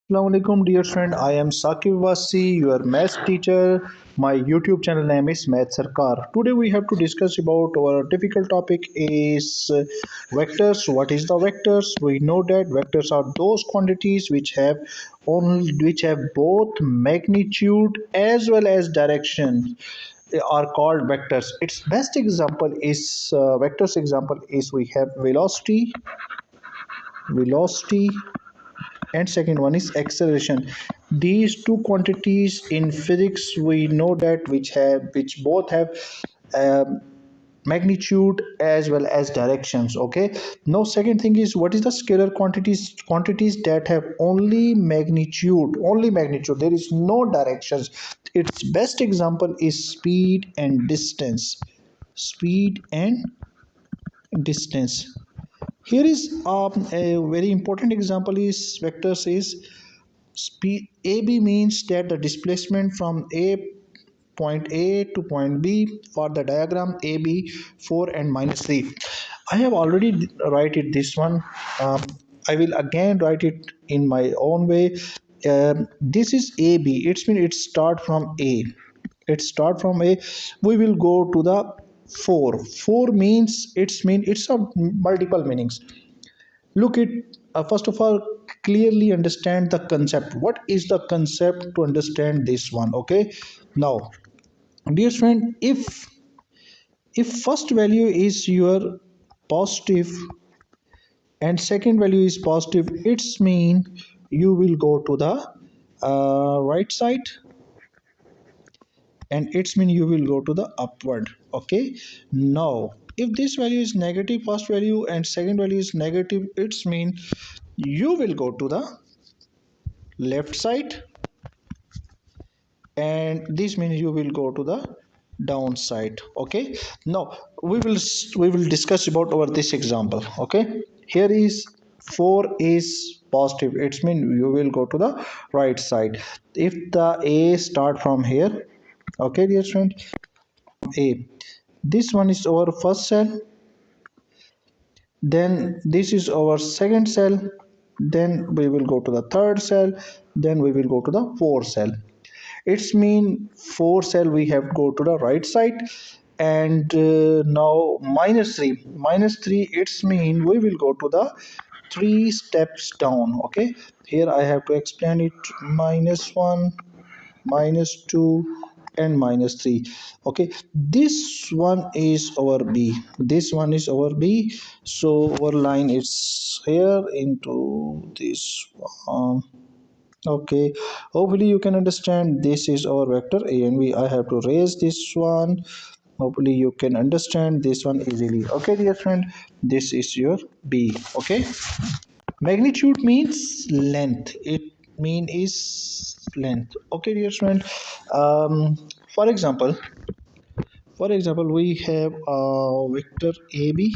Assalamu alaikum, dear friend. I am Saqib Abbasi, your math teacher. My YouTube channel name is Math Sarkar. Today we have to discuss about our difficult topic is vectors. What is the vectors? We know that vectors are those quantities which have both magnitude as well as direction. They are called vectors. Its best example is vectors example is we have velocity and second one is acceleration. These two quantities in physics we know that which both have um, magnitude as well as directions. Okay, now second thing is what is the scalar quantities that have only magnitude, there is no directions. Its best example is speed and distance. Here is a very important example is vectors is speed. AB means that the displacement from point A to point B for the diagram AB 4 and minus 3. I have already write it this one. Um, I will again write it in my own way. This is AB. It's mean it start from A. It start from A. We will go to the 4. 4 means it's a multiple meanings. Look it first of all, clearly understand the concept. What is the concept to understand this one? Okay, now dear friend, if first value is your positive and second value is positive, it's mean you will go to the right side, and it's mean you will go to the upward. Okay, now if this value is negative, first value and second value is negative, it's mean you will go to the left side, and this means you will go to the downside. Okay, now we will discuss about over this example. Okay, here is 4 is positive, it's mean you will go to the right side. If the A start from here, okay dear friend, A, this one is our first cell, then this is our second cell, then we will go to the third cell, then we will go to the fourth cell. It's mean 4 cell we have to go to the right side, and now minus 3 it's mean we will go to the 3 steps down. Okay, here I have to explain it: -1, -2 and -3. Okay, this one is our B, this one is our B, so our line is here into this one. Okay, hopefully you can understand this is our vector A and B. I have to raise this one. Hopefully you can understand this one easily. Okay dear friend, this is your B. Okay, magnitude means length, it mean is length. Okay dear friend, um, for example we have a vector AB.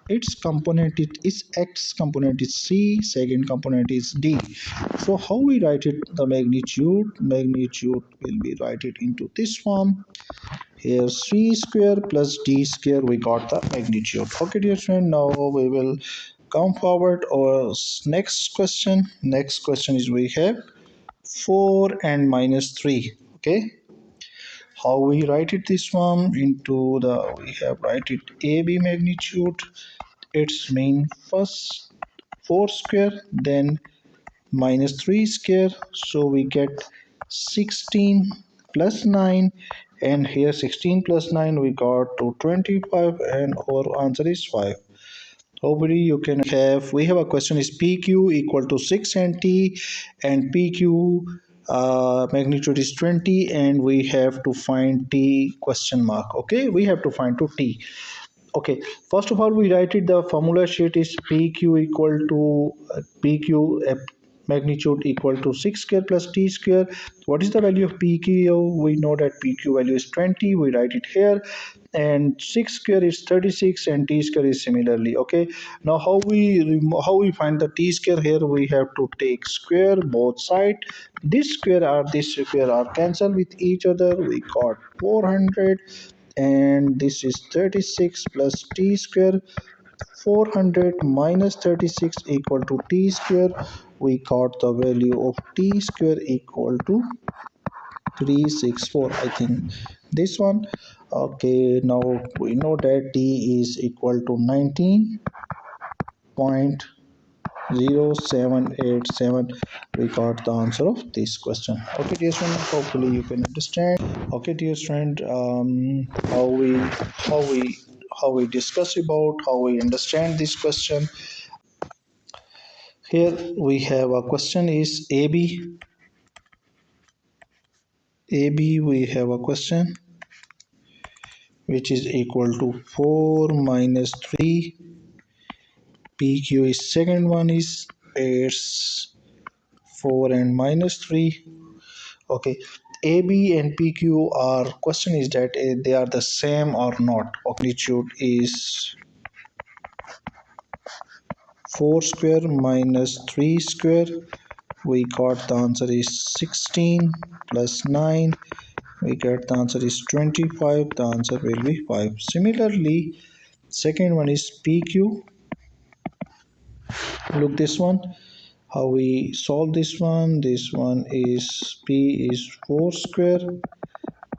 Its component is x, component is c, second component is d. So how we write it? The magnitude will be write it into this form. Here c square plus d square, we got the magnitude. Okay dear friend, now we will come forward our next question is we have 4 and -3. Okay, how we write it this one into the, we have write it AB magnitude. Its mean first 4 square, then -3 square, so we get 16 plus 9, and here 16 plus 9 we got to 25, and our answer is 5. Hopefully you can have, we have a question is PQ equal to 6 and T, and PQ magnitude is 20, and we have to find T question mark. Okay, we have to find to T. Okay, first of all we write it, the formula sheet is PQ equal to PQ magnitude equal to 6 square plus t square. What is the value of PQ? We know that PQ value is 20, we write it here, and 6 square is 36 and t square is similarly. Okay, now how we find the t square? Here we have to take square both side, this square are cancelled with each other, we got 400, and this is 36 plus t square. 400 minus 36 equal to t square. we got the value of t square equal to 364. I think this one. Okay, now we know that t is equal to 19.0787. We got the answer of this question. Okay, dear friend, hopefully you can understand. Okay, dear friend, how we discuss about how we understand this question. Here we have a question is AB we have a question which is equal to 4 minus 3. PQ is second one is it's 4 and minus 3. Okay, AB and PQ are question is that they are the same or not. Magnitude is 4 square minus 3 square. We got the answer is 16 plus 9. We get the answer is 25. The answer will be 5. Similarly, second one is PQ. Look this one. How we solve this one is P is 4 square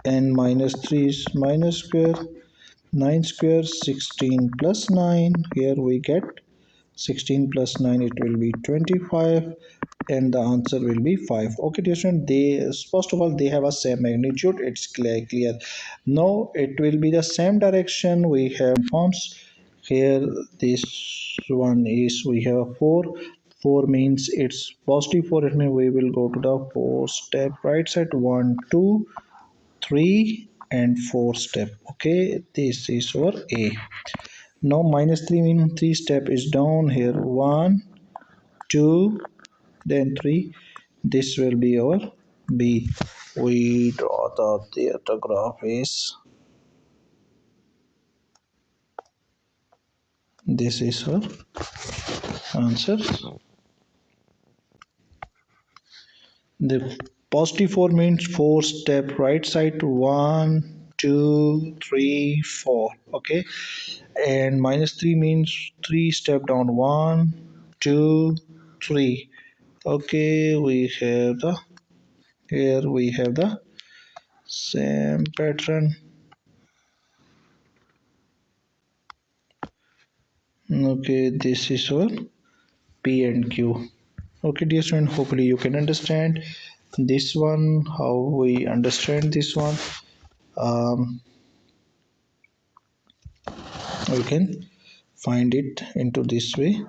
and minus 3 is minus square, 9 square, 16 plus 9. Here we get 16 plus 9, it will be 25, and the answer will be 5. Okay, dear student, they first of all they have a same magnitude. It's clear. Now it will be the same direction. We have forms here. This one is we have 4. 4 means it's positive 4. It means we will go to the 4 step right side. 1 2 3 and 4 step. Okay, this is our A. Now minus 3 means 3 step is down here. 1 2 then 3. This will be our B. We draw the graph is this is our answer. The positive 4 means 4 step right side. 1 2 3 4. Okay, and minus 3 means 3 step down. 1 2 3. Okay, we have the here we have the same pattern. Okay, this is our P and Q. Okay, dear student, hopefully you can understand this one. How we understand this one? Um, you can find it into this way.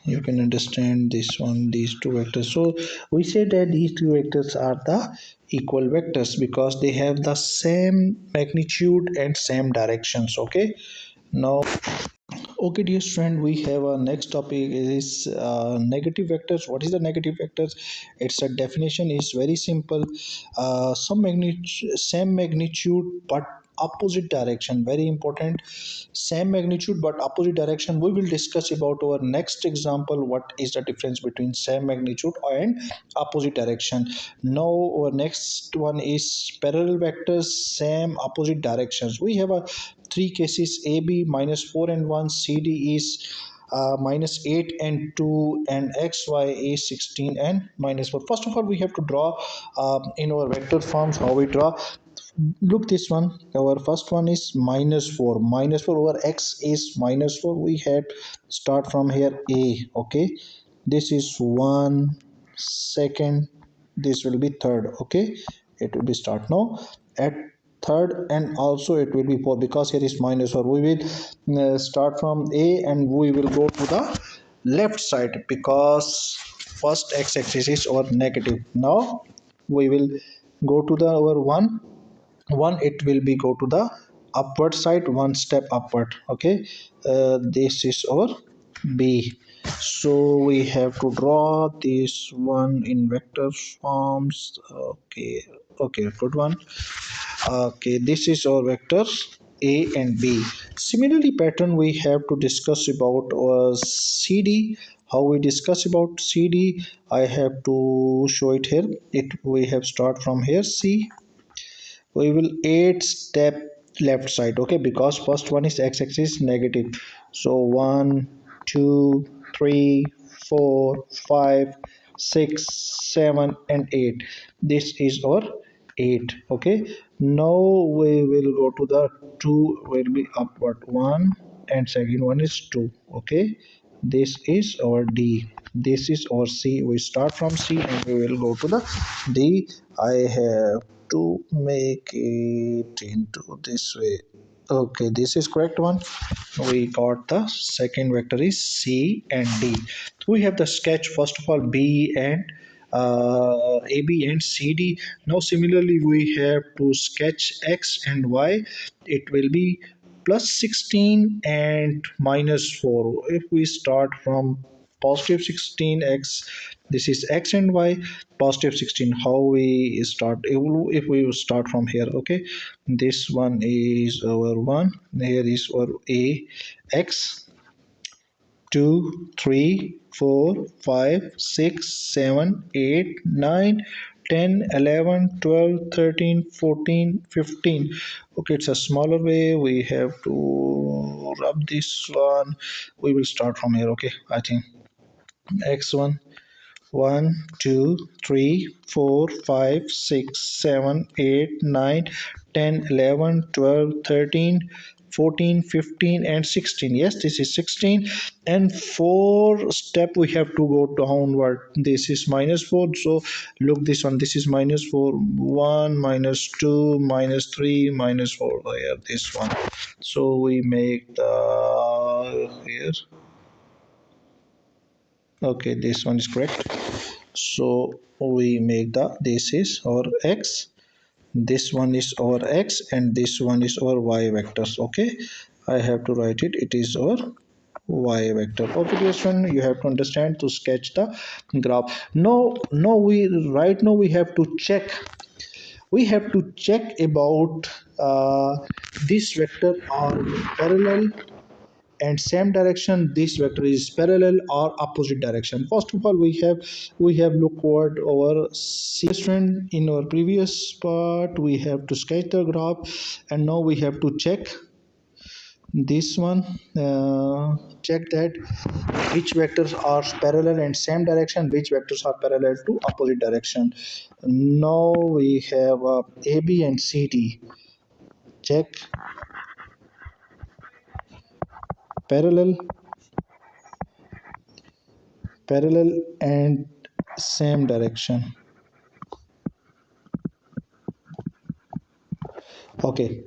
You can understand this one, these two vectors. So we say that these two vectors are the equal vectors because they have the same magnitude and same directions. Okay, now okay, dear friend, we have a next topic is negative vectors. What is the negative vectors? Its a definition is very simple. Some magnitude, same magnitude but opposite direction. Very important. Same magnitude but opposite direction. We will discuss about our next example. What is the difference between same magnitude and opposite direction? Now our next one is parallel vectors, same opposite directions. We have a three cases. AB minus 4 and 1, CD is minus 8 and 2, and XY is 16 and minus 4. First of all, we have to draw in our vector forms. How we draw? Look this one. Our first one is minus 4. Minus 4 over X is minus 4. We had start from here A. Okay, this is 1 second, this will be third. Okay, it will be start now at third, and also it will be 4 because here is minus 4. We will start from A and we will go to the left side because first x-axis is our negative. Now we will go to the our one, it will be go to the upward side, one step upward. Okay, this is our B. So we have to draw this one in vector forms. Okay, okay, good one. Okay, this is our vectors A and B. Similarly pattern we have to discuss about CD. How we discuss about CD, I have to show it here. It we have start from here C. We will 8 step left side. Okay, because first one is x-axis negative. So 1 2 3 4, 5, 6, 7, and 8. This is our 8. Okay, now we will go to the 2 will be upward 1 and second one is 2. Okay, this is our D, this is our C. We start from C and we will go to the D. I have to make it into this way. Okay, this is correct one. We got the second vector is C and D. We have the sketch first of all B and AB and CD. Now similarly we have to sketch X and Y. It will be plus 16 and minus 4. If we start from positive 16x, this is x and y, positive 16. How we start? If we start from here, okay, this one is our 1, here is our a x, 2, 3, 4, 5, 6, 7, 8, 9, 10, 11, 12, 13, 14, 15. Okay, it's a smaller way. We have to rub this one. We will start from here. Okay, I think x1, 1, 2, 3, 4, 5, 6, 7, 8, 9, 10, 11, 12, 13, 14, 15, and 16. Yes, this is 16. And 4 step we have to go downward. This is minus 4. So look this one. This is minus 4. 1, minus 2, minus 3, minus 4. Here, this one. So we make the here. Okay, this one is correct. So we make the this is our x, this one is our x, and this one is our y vectors. Okay, I have to write it. It is our y vector. Okay, this one you have to understand to sketch the graph. No, we right now we have to check. We have to check about this vector are parallel and same direction, this vector is parallel or opposite direction. First of all we have looked over student in our previous part. We have to sketch the graph and now we have to check this one, check that which vectors are parallel and same direction, which vectors are parallel to opposite direction. Now we have AB and CD. Check parallel, parallel and same direction. Okay,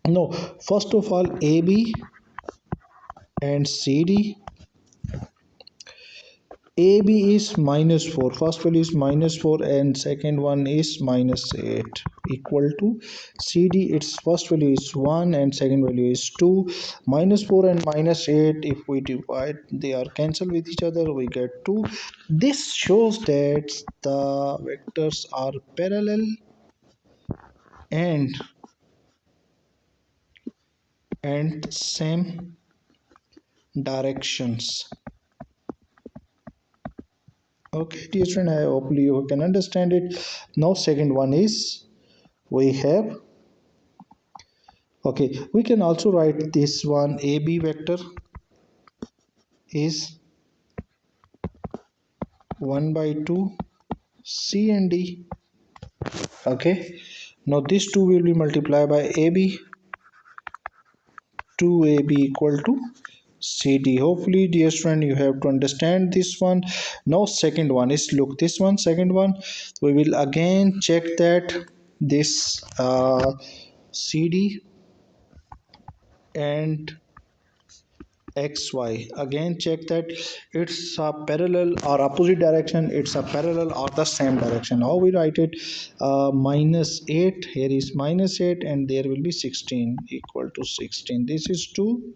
no, first of all AB and CD. AB is minus 4, first value is minus 4 and second one is minus 8, equal to CD. Its first value is 1 and second value is 2. Minus 4 and minus 8, if we divide, they are cancelled with each other, we get 2. This shows that the vectors are parallel and same directions. Okay, dear friend, I hope you can understand it. Now, second one is we have, okay, we can also write this one. AB vector is 1 by 2 C and D. Okay, now this 2 will be multiplied by AB. 2AB equal to CD. Hopefully, dear friend, you have to understand this one. Now, second one is, look, this one, second one, we will again check that this CD and XY, again check that it's a parallel or opposite direction, it's a parallel or the same direction. How we write it? Minus 8, here is minus 8 and there will be 16, equal to 16. This is 2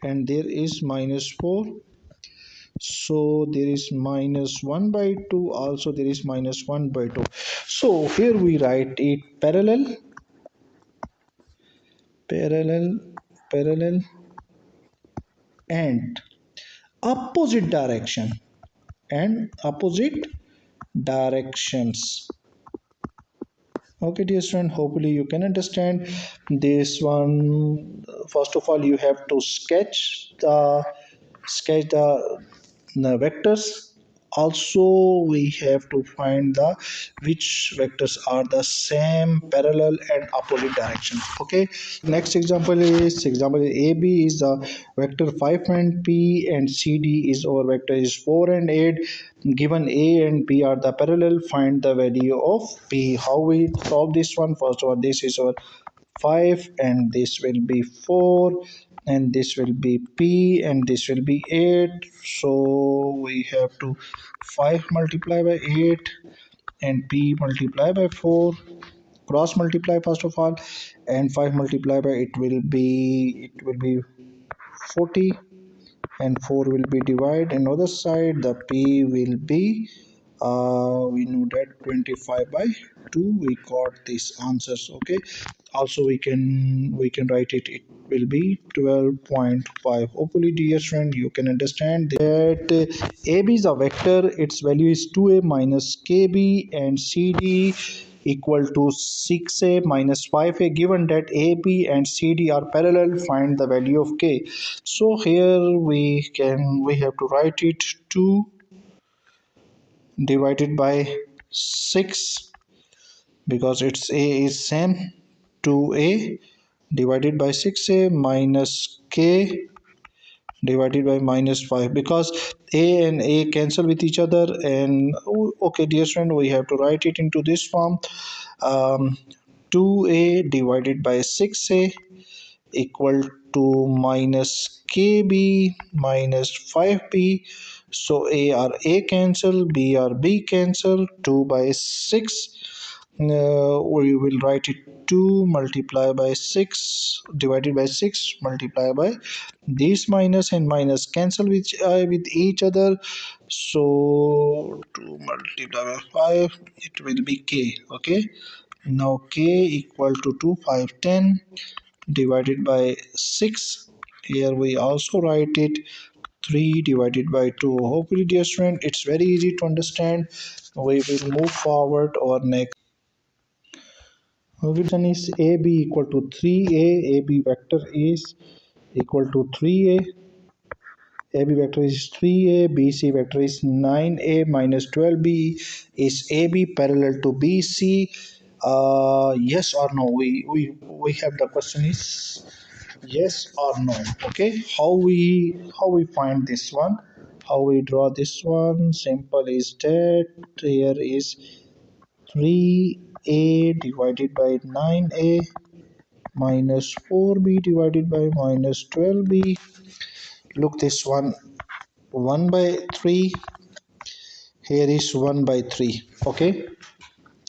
and there is minus 4, so there is minus 1 by 2, also there is minus 1 by 2. So here we write it parallel, parallel, parallel and opposite direction, and opposite directions. Okay, dear student, hopefully you can understand this one. First of all, you have to sketch the the vectors. Also we have to find the which vectors are the same parallel and opposite direction. Okay, next example is AB is the vector 5 and P, and CD is our vector is 4 and 8. Given A and P are the parallel, find the value of P. How we solve this one? First of all, this is our 5 and this will be 4, and this will be P and this will be 8. So we have to 5 multiply by 8 and P multiply by 4, cross multiply first of all, and 5 multiply by it will be 40, and 4 will be divided. Another side the P will be we know that 25 by 2. We got these answers. Okay, also we can write it will be 12.5. Hopefully dear friend you can understand that AB is a vector, its value is 2a minus kb, and CD equal to 6a minus 5a. Given that AB and CD are parallel, find the value of k. So here we have to write it 2 divided by 6, because its a is same, 2a divided by 6a minus k divided by minus 5, because a and a cancel with each other. And okay dear friend, we have to write it into this form. 2a divided by 6a equal to minus kb minus 5b. So a or a cancel, b or b cancel, 2 by 6. We will write it 2 multiply by 6 divided by 6 multiply by this minus and minus cancel with each other. So 2 multiply by 5, it will be k. Okay, now k equal to 2 5 10 divided by 6. Here we also write it 3 divided by 2. Hopefully dear student it's very easy to understand. We will move forward. Our next question is AB equal to 3a. AB vector is equal to 3a. AB vector is 3a. BC vector is 9a minus 12b. Is AB parallel to BC? Yes or no? We have the question is yes or no. Okay, how we find this one, how we draw this one? Simple is that here is 3a divided by 9a minus 4b divided by minus 12b. Look this one, 1 by 3, here is 1 by 3. Okay,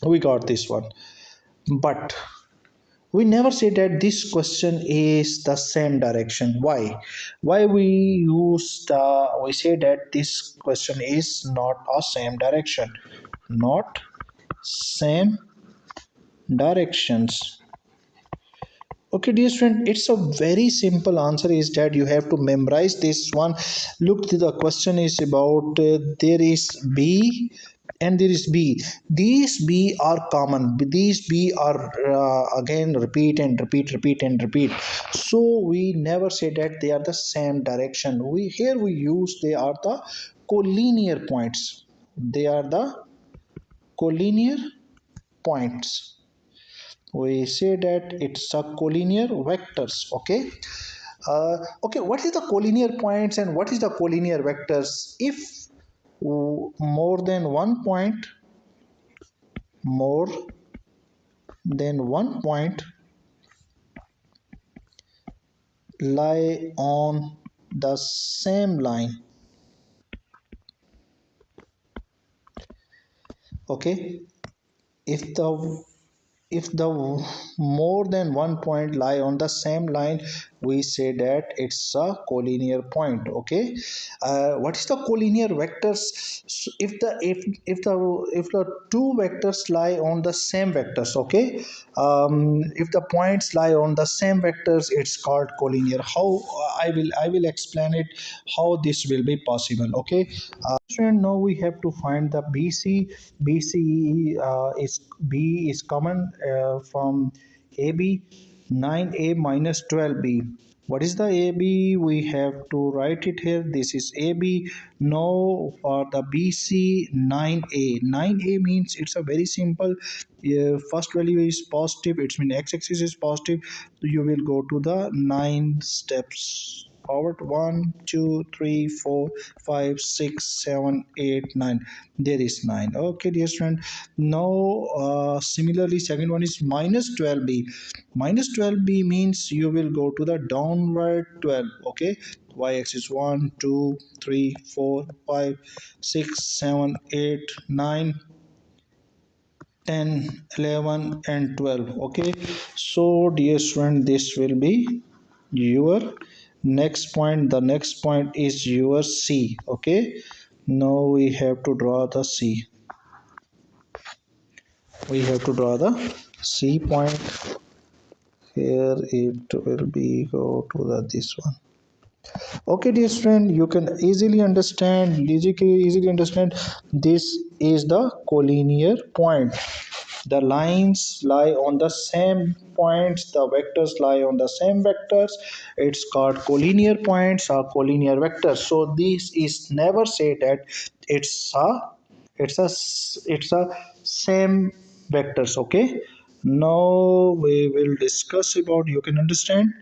we got this one, but we never say that this question is the same direction. Why we use the we say that this question is not a same direction, not same directions. Okay dear student, it's a very simple answer is that you have to memorize this one. Look, the question is about there is b and there is b. These b are common, these b are again repeat and repeat and repeat. So we never say that they are the same direction. We here we use they are the collinear points, they are the collinear points. We say that it's a collinear vectors. Okay, okay, what is the collinear points and what is the collinear vectors? If more than one point, more than one point lie on the same line. Okay, if the more than one point lie on the same line, we say that it's a collinear point. Okay, what is the collinear vectors? So if the two vectors lie on the same vectors, okay, if the points lie on the same vectors, it's called collinear. How I will explain it how this will be possible. Okay, and now we have to find the BC. BC is B is common from AB, 9A minus 12B. What is the AB? We have to write it here. This is AB. Now for the BC, 9A. 9A means it's a very simple. First value is positive. It means x-axis is positive. You will go to the 9 steps forward. 1, 2, 3, 4, 5, 6, 7, 8, 9. There is 9. Okay, dear friend. Now similarly, second one is minus 12B. Minus 12B means you will go to the downward 12. Okay, y-axis 1, 2, 3, 4, 5, 6, 7, 8, 9, 10, 11, and 12. Okay, so dear student, this will be your next point. The next point is your C. Okay, now we have to draw the C. We have to draw the C point. Here it will be go to the this one. Okay, dear friend, you can easily understand this is the collinear point. The lines lie on the same points, the vectors lie on the same vectors. It's called collinear points or collinear vectors. So this is never said that it's a it's a same vectors. Okay, now we will discuss about, you can understand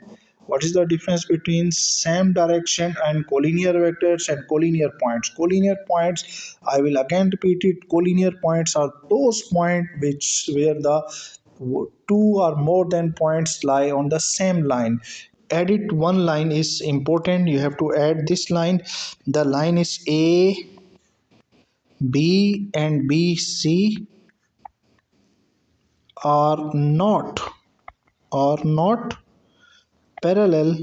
what is the difference between same direction and collinear vectors and collinear points. Collinear points, I will again repeat it, collinear points are those points which where the two or more than points lie on the same line. Edit one line is important. You have to add this line. The line is A, B and BC are not parallel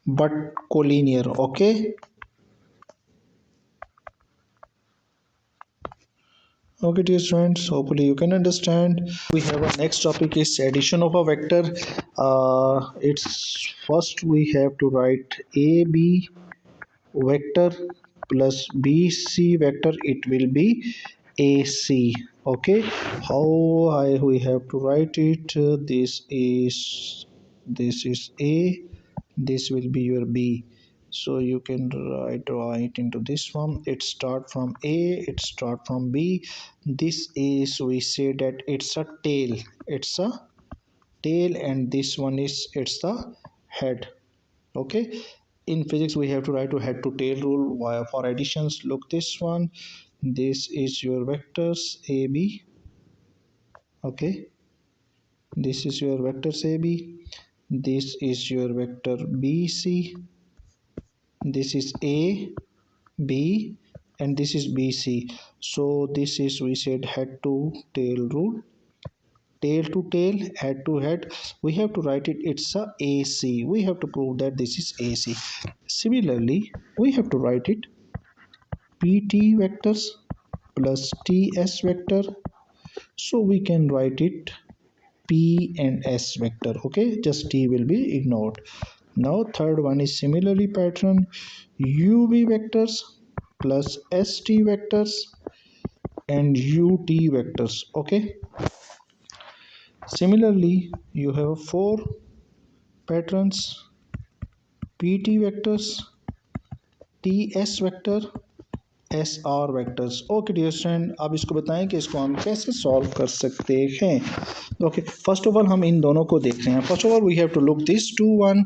but collinear. Okay. Okay, dear friends, hopefully you can understand. We have a next topic is addition of a vector. It's first we have to write AB vector plus BC vector. It will be AC. Okay, how we have to write it? This is A, this will be your B. So you can draw it into this one. It start from A, it start from B. This is, we say that it's a tail. It's a tail, and this one is, it's the head. Okay, in physics we have to write to head to tail rule. For additions, look this one. This is your vectors AB. Okay, this is your vectors AB. This is your vector BC. This is A, B, and this is BC. So this is, we said, head to tail rule. Tail to tail, head to head. We have to write it. It's a AC. We have to prove that this is AC. Similarly, we have to write it PT vectors plus TS vector. So we can write it P and S vector. Okay, just T will be ignored. Now third one is similarly pattern UV vectors plus ST vectors and UT vectors. Okay, similarly you have four patterns: PT vectors, TS vector, SR vectors. Okay dear student, अब इसको बताएं कि इसको हम कैसे solve कर सकते हैं. ओके, फर्स्ट ऑफ ऑल हम इन दोनों को देख रहे हैं. First of all we have to look this two one,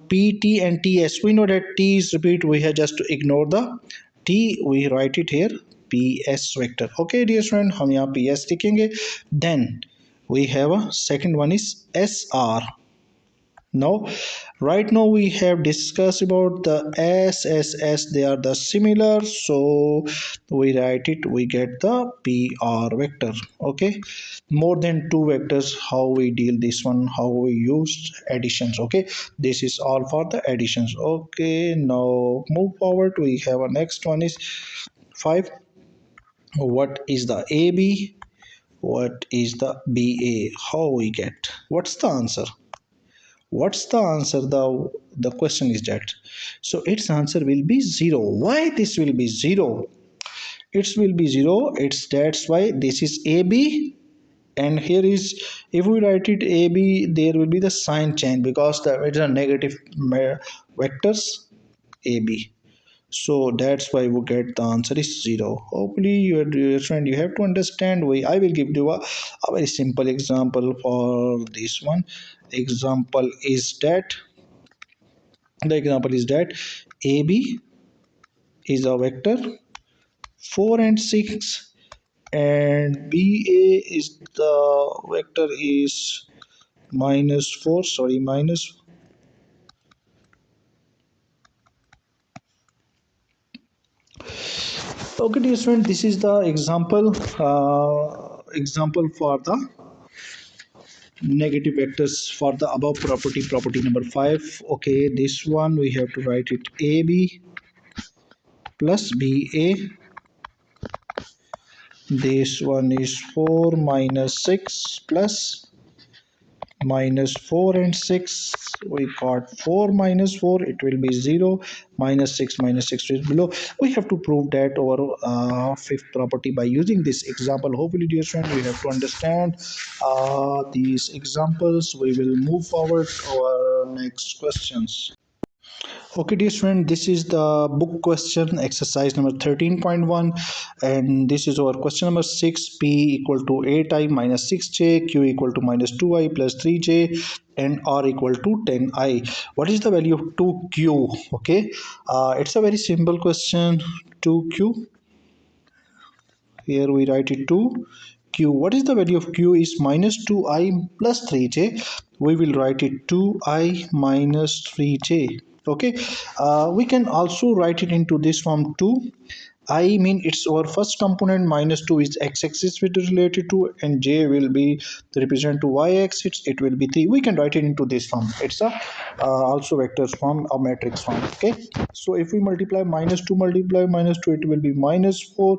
P T and T S. We know that T is repeat. We have just to ignore the T. We write it here P S vector. Okay dear student, हम यहाँ P S लिखेंगे. Then we have a second one is SR. Now, right now we have discussed about the S, S, S. They are the similar. So we write it. We get the PR vector. Okay, more than two vectors. How we deal this one? How we use additions? Okay, this is all for the additions. Okay, now move forward. We have a next one is 5. What is the AB? What is the BA? How we get? What's the answer? What's the answer? The question is that. So its answer will be 0. Why this will be 0? It will be 0. It's that's why this is AB And here is, if we write it AB, there will be the sign change because it is a negative vectors AB. So that's why we get the answer is 0. Hopefully your friend, you have to understand. I will give you a very simple example for this one. Example is that the example is that AB is a vector 4 and 6, and BA is the vector is minus 4, sorry, minus. Okay dear student, this is the example for the negative vectors for the above property, property number 5. Okay, this one we have to write it AB plus BA. This one is 4 minus 6 plus minus 4 and 6. We got 4 minus 4, it will be 0. Minus 6 is below. We have to prove that over fifth property by using this example. Hopefully dear friend, you have to understand these examples. We will move forward to our next questions. Okay, dear student, this is the book question exercise number 13.1, and this is our question number 6. P equal to 8i minus 6j, q equal to minus 2i plus 3j, and r equal to 10i. What is the value of 2q? Okay, it's a very simple question. 2q, here we write it to q. What is the value of q? Is minus 2i plus 3j. We will write it 2i minus 3j. Okay, we can also write it into this form 2. I mean, it's our first component, minus 2 is x-axis which is related to, and j will be represent to y-axis, it will be 3. We can write it into this form. It's a also vectors form, a matrix form. Okay, so if we multiply minus 2 multiply minus 2, it will be minus 4.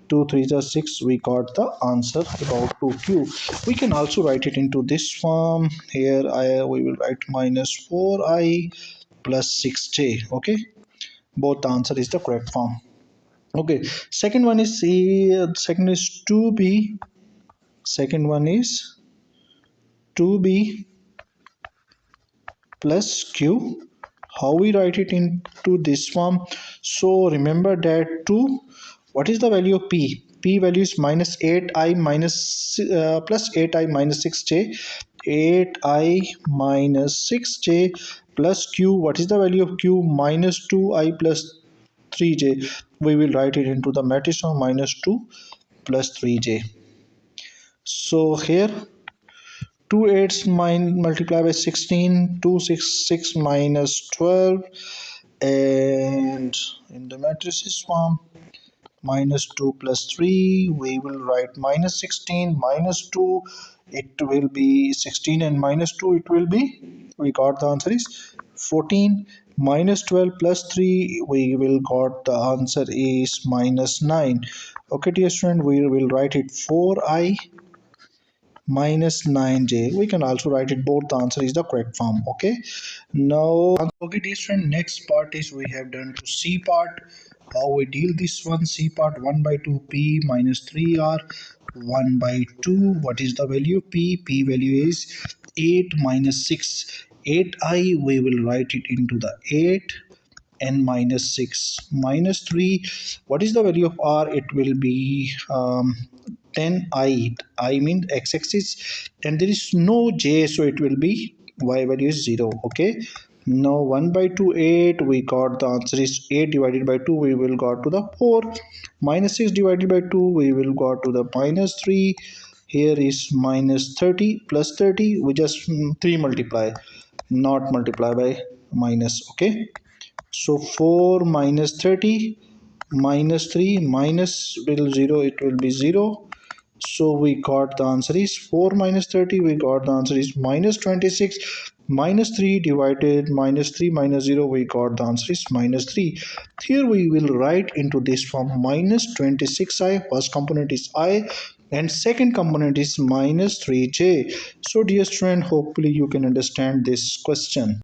2 3 are 6. We got the answer about 2q. We can also write it into this form. Here we will write minus 4i plus 6j. Okay, both the answer is the correct form. Okay, second one is C, second is 2b. Second one is 2b plus q. How we write it into this form? So remember that 2, what is the value of p? P value is minus 8i minus plus 8i minus 6j. 8i minus 6j plus q. What is the value of q? Minus 2i plus 3j. We will write it into the matrix of minus 2 plus 3j. So here 2 8s multiply by 16, 2 6 minus 12, and in the matrices form minus 2 plus 3, we will write minus 16 minus 2, it will be 16, and minus 2 it will be, we got the answer is 14. Minus 12 plus 3, we will got the answer is minus 9. Okay dear student, we will write it 4i minus 9j. We can also write it both, the answer is the correct form. Okay, now okay dear friend, next part is we have done to C part. How we deal this one? C part, 1 by 2 p minus 3r 1 by 2. What is the value of p? P value is 8 minus 6. 8i, we will write it into the 8 and minus 6 minus 3. What is the value of r? It will be 10i. I mean x-axis, and there is no j, so it will be y value is 0. Okay, now 1 by 2 8, we got the answer is 8 divided by 2, we will go to the 4. Minus 6 divided by 2, we will go to the minus 3. Here is minus 30 plus 30, we just 3 multiply, not multiply by minus. Okay, so 4 minus 30 minus 3 minus will 0, it will be 0. So we got the answer is 4 minus 30, we got the answer is minus 26. Minus 3 divided minus 3 minus 0, we got the answer is minus 3. Here we will write into this form minus 26i. First component is I and second component is minus 3j. So dear student, hopefully you can understand this question.